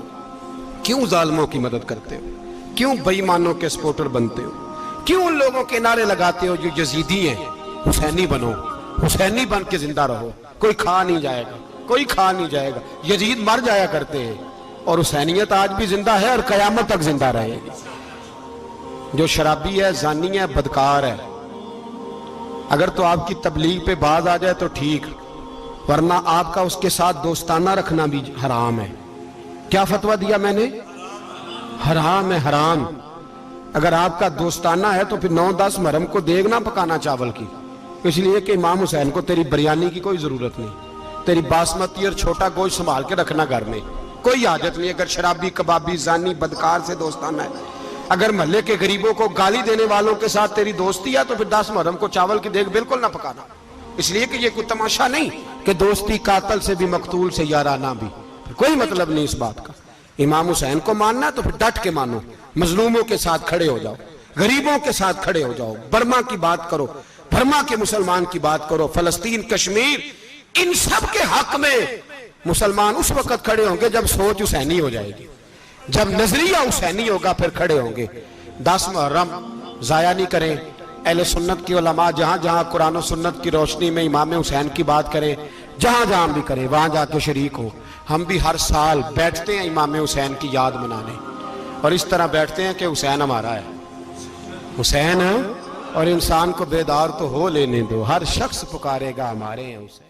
کیوں ظالموں کی مدد کرتے ہو؟ کیوں بے ایمانوں کے سپورٹر بنتے ہو؟ کیوں ان لوگوں کے نعرے لگاتے ہو جو یزیدی ہیں؟ حسینی بنو، حسینی بن کے زندہ رہو. کوئی کھا نہیں جائے گا، کوئی کھا نہیں جائے گا. یزید مر جایا کرتے ہیں اور حسینیت آج بھی زندہ ہے اور قیامت تک زندہ رہے گی. جو شرابی ہے، زانی ہے، بدکار ہے، اگر تو آپ کی تبلیغ پہ باز آ جائے تو ٹھیک، ورنہ آپ کا اس کے ساتھ دوستانہ رکھنا بھی حرام ہے. کیا فتویٰ دیا میں نے؟ حرام ہے، حرام. اگر آپ کا دوستانہ ہے تو پھر 9-10 محرم کو دیگ نہ پکانا چاول کی. اس لیے کہ امام حسین کو تیری بریانی کی کوئی ضرورت نہیں. تیری باسمتی اور چھوٹا گوشت سنبھال کے رکھنا گھر میں، کوئی حاجت نہیں. اگر شرابی، کبابی، زانی، بدکار سے دوستانہ ہے، اگر محلے کے غریبوں کو گالی دینے والوں کے ساتھ تیری دوستی ہے تو پھر 10 محرم کو چاول کی دیگ بالکل نہ پکانا. اس لیے کہ یہ کوئی تماشا نہیں کہ دوستی قاتل سے بھی مقتول سے یارانہ بھی. کوئی مطلب نہیں اس بات کا. امام حسین کو ماننا تو پھر ڈٹ کے مانو. مظلوموں کے ساتھ کھڑے ہو جاؤ، غریبوں کے ساتھ کھڑے ہو جاؤ. برما کی بات کرو، برما کے مسلمان کی بات کرو، فلسطین، کشمیر، ان سب کے حق میں مسلمان اس وقت کھڑے ہوں گے جب سوچ حسینی ہو جائے گی، جب نظریہ حسینی ہوگا پھر کھڑے ہوں گے. 10 محرم ضائع نہیں کریں. اہل سنت کی علماء جہاں جہاں قرآن و سنت کی روشنی میں امام حسین کی بات کریں، جہاں جہاں بھی کریں، وہاں جا کے شریک ہو. ہم بھی ہر سال بیٹھتے ہیں امام حسین کی یاد منانے، اور اس طرح بیٹھتے ہیں کہ حسین ہمارا ہے، حسین ہے. اور انسان کو بیدار تو ہو لینے دو، ہر شخص پکارے گا ہمارے ہیں حسین.